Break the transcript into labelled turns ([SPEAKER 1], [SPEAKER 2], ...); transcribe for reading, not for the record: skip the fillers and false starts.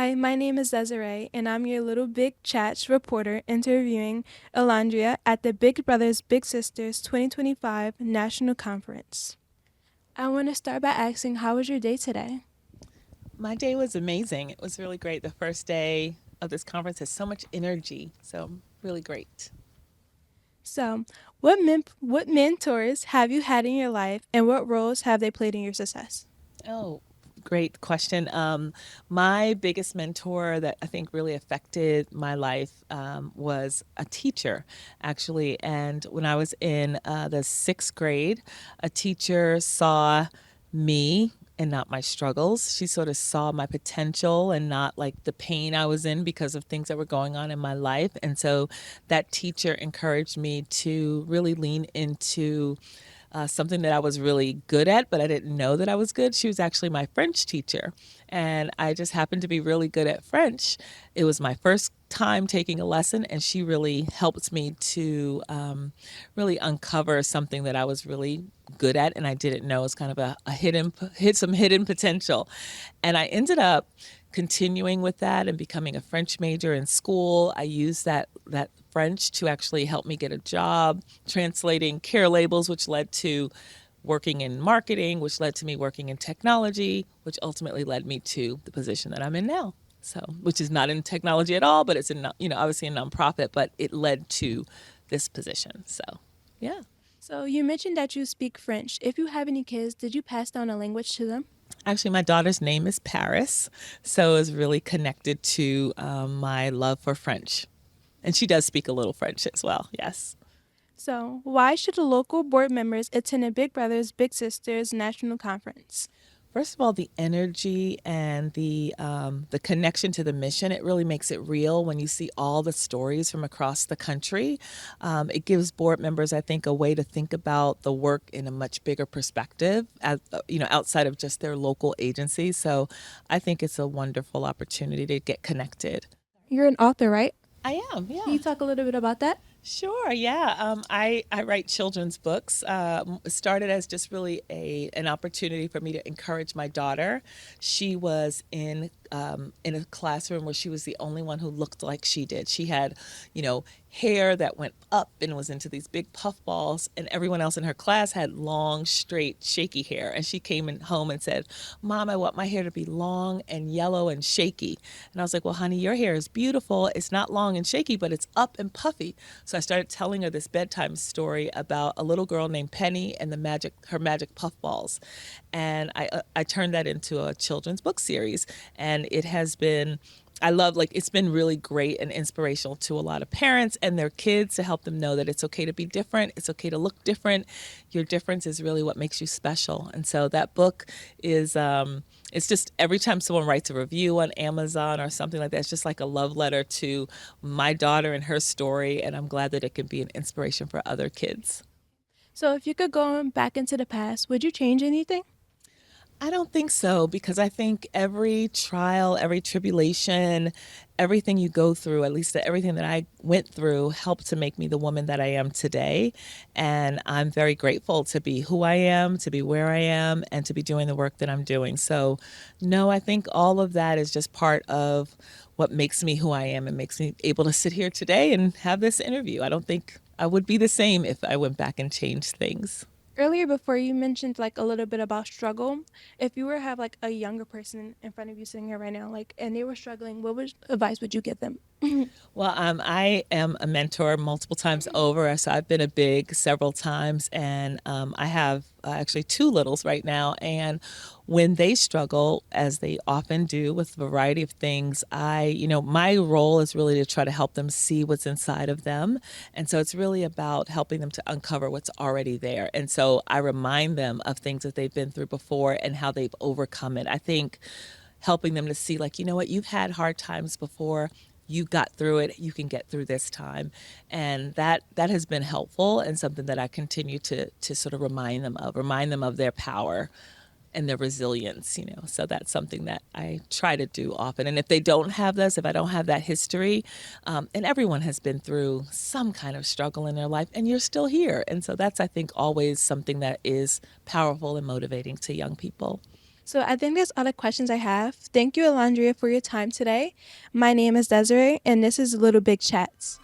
[SPEAKER 1] Hi, my name is Desiree, and I'm your Little Big Chats reporter interviewing Alondria at the Big Brothers Big Sisters 2025 National Conference. I want to start by asking, how was your day today?
[SPEAKER 2] My day was amazing. It was really great. The first day of this conference has so much energy, so really great.
[SPEAKER 1] So, what mentors have you had in your life, and what roles have they played in your success?
[SPEAKER 2] Oh, great question. My biggest mentor that I think really affected my life was a teacher, actually. And when I was in the sixth grade, a teacher saw me and not my struggles. She sort of saw my potential and not like the pain I was in because of things that were going on in my life. And so that teacher encouraged me to really lean into something that I was really good at, but I didn't know that I was good. She was actually my French teacher, and I just happened to be really good at French. It was my first time taking a lesson, and she really helped me to really uncover something that I was really good at, and I didn't know. It's kind of a some hidden potential, and I ended up continuing with that and becoming a French major in school. I used that French to actually help me get a job translating care labels, which led to working in marketing, which led to me working in technology, which ultimately led me to the position that I'm in now. So, which is not in technology at all, but it's in, obviously a nonprofit, but it led to this position. So, yeah.
[SPEAKER 1] So, you mentioned that you speak French. If you have any kids, did you pass down a language to them?
[SPEAKER 2] Actually, my daughter's name is Paris, so it's really connected to my love for French. And she does speak a little French as well, yes.
[SPEAKER 1] So, why should the local board members attend a Big Brothers Big Sisters National Conference?
[SPEAKER 2] First of all, the energy and the connection to the mission, it really makes it real when you see all the stories from across the country. It gives board members, I think, a way to think about the work in a much bigger perspective, as, outside of just their local agency. So I think it's a wonderful opportunity to get connected.
[SPEAKER 1] You're an author, right?
[SPEAKER 2] I am,
[SPEAKER 1] Can
[SPEAKER 2] yeah.
[SPEAKER 1] you talk a little bit about that?
[SPEAKER 2] Sure, yeah. I write children's books. It started as just really an opportunity for me to encourage my daughter. She was in a classroom where she was the only one who looked like she did. She had, hair that went up and was into these big puff balls, and everyone else in her class had long, straight, shaky hair. And she came in home and said, "Mom, I want my hair to be long and yellow and shaky." And I was like, "Well, honey, your hair is beautiful. It's not long and shaky, but it's up and puffy." So I started telling her this bedtime story about a little girl named Penny and her magic puff balls, and I turned that into a children's book series, and it has been. I love, like, it's been really great and inspirational to a lot of parents and their kids to help them know that it's okay to be different. It's okay to look different. Your difference is really what makes you special. And so that book is, it's just every time someone writes a review on Amazon or something like that, it's just like a love letter to my daughter and her story. And I'm glad that it can be an inspiration for other kids.
[SPEAKER 1] So, if you could go back into the past, would you change anything?
[SPEAKER 2] I don't think so, because I think every trial, every tribulation, everything you go through, at least everything that I went through, helped to make me the woman that I am today. And I'm very grateful to be who I am, to be where I am, and to be doing the work that I'm doing. So, no, I think all of that is just part of what makes me who I am and makes me able to sit here today and have this interview. I don't think I would be the same if I went back and changed things.
[SPEAKER 1] Earlier, before you mentioned like a little bit about struggle, if you were to have like a younger person in front of you sitting here right now, like, and they were struggling, advice would you give them?
[SPEAKER 2] Well, I am a mentor multiple times over. So I've been a big several times, and I have actually two littles right now. And when they struggle, as they often do with a variety of things, my role is really to try to help them see what's inside of them. And so it's really about helping them to uncover what's already there. And so I remind them of things that they've been through before and how they've overcome it. I think helping them to see, like, you know what, you've had hard times before, you got through it, you can get through this time. And that has been helpful, and something that I continue to sort of remind them of their power and their resilience. So that's something that I try to do often. And if they don't have this, if I don't have that history, and everyone has been through some kind of struggle in their life, and you're still here. And so that's, I think, always something that is powerful and motivating to young people.
[SPEAKER 1] So I think that's all the questions I have. Thank you, Alondria, for your time today. My name is Desiree, and this is Little Big Chats.